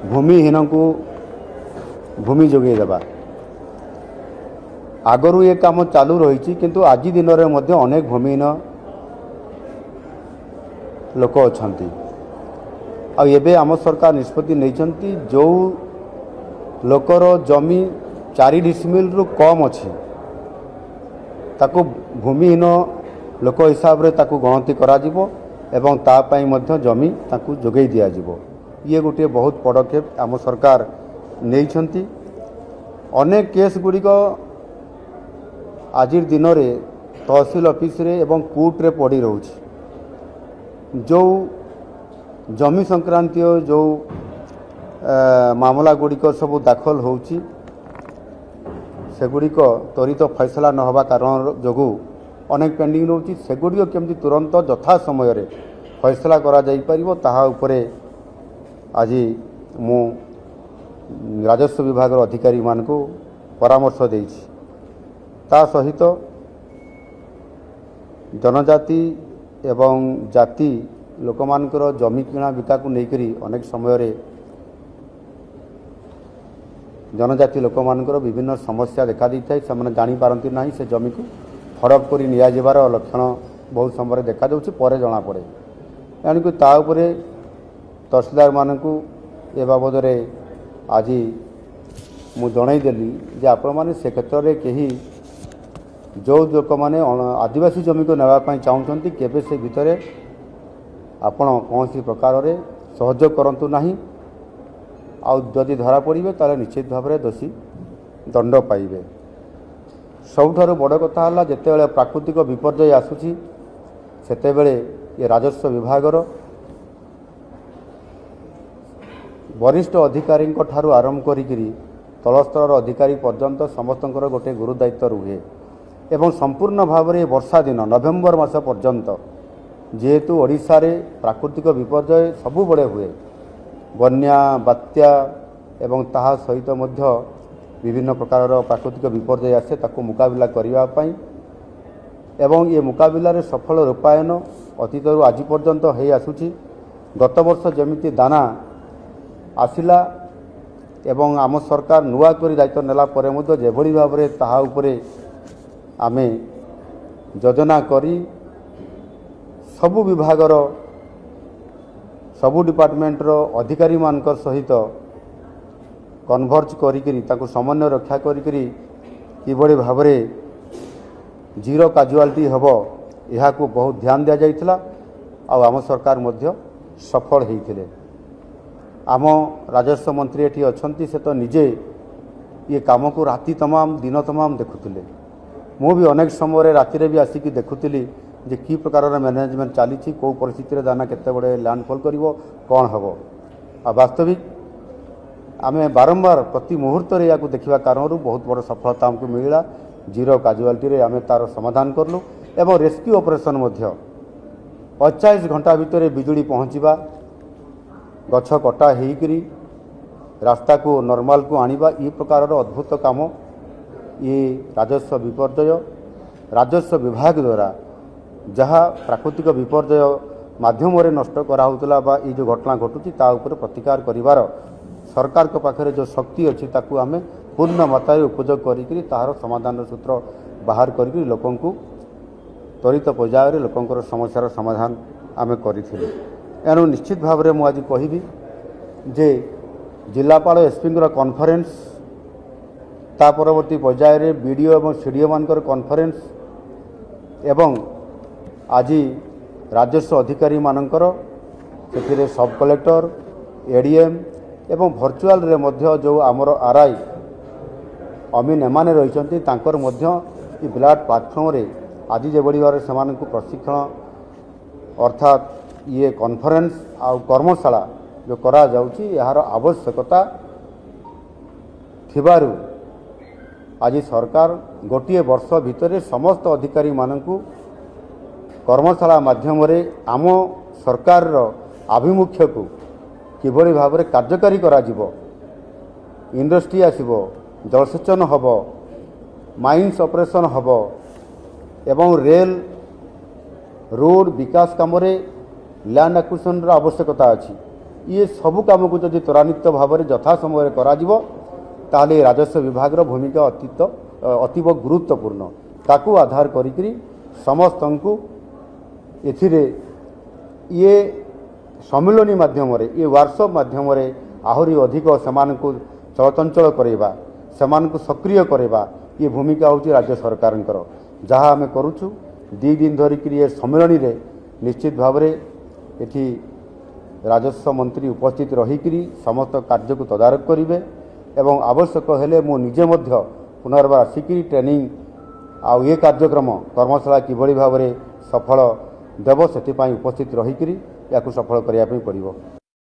भूमिहीन को भूमि जोगे देवा आगरू ये काम चालू रही किंतु आज दिन में अनेक भूमिहीन लोक अच्छा आबे आम सरकार निष्पत्ति नहीं जो लोकर जमी 4 डिसिमिल रु कम अच्छी ताकू भूमिहीन लोक हिसाब से ताकू गणति करा जिवो एवं तापाई मध्य जमी ताकू जोगई दिया जिवो। ये गोटे बहुत पदक्षेप आम सरकार नहीं अनेक केस गुड़िक आज दिन में तहसील ऑफिस रे एवं कोर्ट रे पड़ी रोच जो जमी संक्रांतीय जो मामला गुड़िक सब दाखल होची सेगुड़िक त्वरित फैसला न होबा कारण जोगु अनेक पेंडिंग रोची सेगुड़िक केमती तुरंत यथा समय रे फैसला करा जाई परिबो ताहा उपरे आज मु राजस्व विभाग अधिकारी मान को परामर्श देइछि। ता सहित जनजाति एवं जाति लोक मानकर जमी किणा बिका को लेकरी अनेक समय रे जनजाति लोक मानकर विभिन्न समस्या देखा दी थाए से जानी पारती ना से जमी को हड़प कर निया जिबार लक्षण बहुत समय देखा जाउछि परे जना पड़े एणुक ता उपरे तहसीलदार मानकु ए बाबद रे आज मु जनईदेली जे आपण माने से क्षेत्र में कहीं जो लोक मैंने आदिवासी जमी को नापी चाहते केबे से भितर आपण कौन प्रकार रे सहयोग करंतु नाही आदि धरा पड़े ताले निश्चित भाव में दोषी दंड पाइबे। सबुठारु बड़ कथा है जिते प्राकृतिक विपर्यय आसूची सेतेबेले ये राजस्व विभागर वरिष्ठ अधिकारी ठारू आरंभ करी तलस्तर अधिकारी पर्यंत समस्त गोटे गुरुदायित्व रुहे एवं संपूर्ण भाव में वर्षा दिन नवेम्बर मास पर्यंत जेहेतु ओडिशा रे प्राकृतिक विपर्यय सबु बड़े हुए बन्या बात्या एवं ताहा सहित मध्य विभिन्न प्रकार प्राकृतिक विपर्यय आसे ताकू मुकाबिला करने पाई एवं ये मुकाबिला रे सफल रूपायन अतीत आज पर्यंत हो आसूची। गत वर्ष जमिति दाना आसिला एवं आम सरकार नुआ करी दायित्व नेला परे मध्य जेभली भाव में ताहा उपरे आमे योजना करी सबु विभागर सबु डिपार्टमेंट रो अधिकारी मानकर सहित कन्वर्ज करी ताकू समन्वय रक्षा करी किभली भाव में जीरो काजुआलिटी हबो यहा को बहुत ध्यान दिया जाइथिला आ आम सरकार मध्य सफल होइथिले। आम राजस्व मंत्री एठी अछंती से तो निजे ये काम को राति तमाम दिन तमाम देखुथिले मु भी अनेक समय राति भी आसिकी देखुली जे कि प्रकार मैनेजमेंट चली कौ परिस्थिति दाना केते बड़े लैंडफॉल करिवो कौन हम आ वास्तविक आम बारंबार प्रति मुहूर्त या देखा कारण बहुत बड़ सफलता हमको मिला जीरो काजुआलिटी आम तार समाधान करलु एवं रेस्क्यू ऑपरेशन 48 घंटा भितर बिजुली पहुँचवा गछ कटा होकरी रास्ता को नॉर्मल को आनिबा ये प्रकार अद्भुत काम ये राजस्व विपर्यय राजस्व विभाग द्वारा जहाँ प्राकृतिक विपर्यय माध्यम नष्ट कराउतला बा ये जो घटना घटुची ता ऊपर प्रतिकार करिवार सरकार के पाखरे जो शक्ति अच्छी ताकू आमे पूर्ण मात्रा उपयोग करी तार समाधान सूत्र बाहर करी लोकं को त्वरित पर्यायर लोकंकर समस्यार समाधान आमे करिथिलु। एणु निश्चित भाव में मुझे कहबी जे जिलापाल एसपी कॉन्फ्रेंस ता परवर्ती पर्यायर बीडीओ एवं सीडीओ मानकर कॉन्फ्रेंस एवं आज राजस्व अधिकारी मानकर से सब कलेक्टर एडीएम एवं भर्चुआल रे मध्य जो आमर आरआई अमीन एमाने रही तांकर मध्य बिराट प्लाटफर्म रे आज जे बड़ी बार से प्रशिक्षण अर्थात ये कॉन्फ्रेंस आ कर्मशाला जो करा जाउची यार आवश्यकता थिबारु आज सरकार गोटे वर्ष भितर समस्त अधिकारी मानकु कर्मशाला माध्यम रे आम सरकार रो आभिमुख्य को किभली भाव में कार्यकारी करा जिवो इंडस्ट्री आसीबो जलसेचन हबो माइन्स ऑपरेशन हबो एवं रेल रोड विकास काम रे लैंड एक्विजिशन आवश्यकता अच्छी ये सबु काम को जब त्वरान्वित भाव में यथा समय ताले राजस्व विभाग भूमिका अतीव गुरुत्वपूर्ण ताकू आधार करी समस्त को एथिरे ये सम्मिलनी माध्यम ये वर्कशॉप माध्यम आहरी अधिक से चलचंचल करवा से सक्रिय करवा ये भूमिका हूँ राज्य सरकार जहाँ आम करुचु 2 दिन धरिक ये सम्मिलनी रे निश्चित भाव में एठी राजस्व मंत्री उपस्थित रहीकि समस्त कार्य को तदारक करेंगे एवं आवश्यक हेले मु निजे मध्य पुनर्बार आसिक ट्रेनिंग आउ ये कार्यक्रम कर्मशाला किभली भाव में सफल देव से उपस्थित रहीकि या सफल करने पड़ो।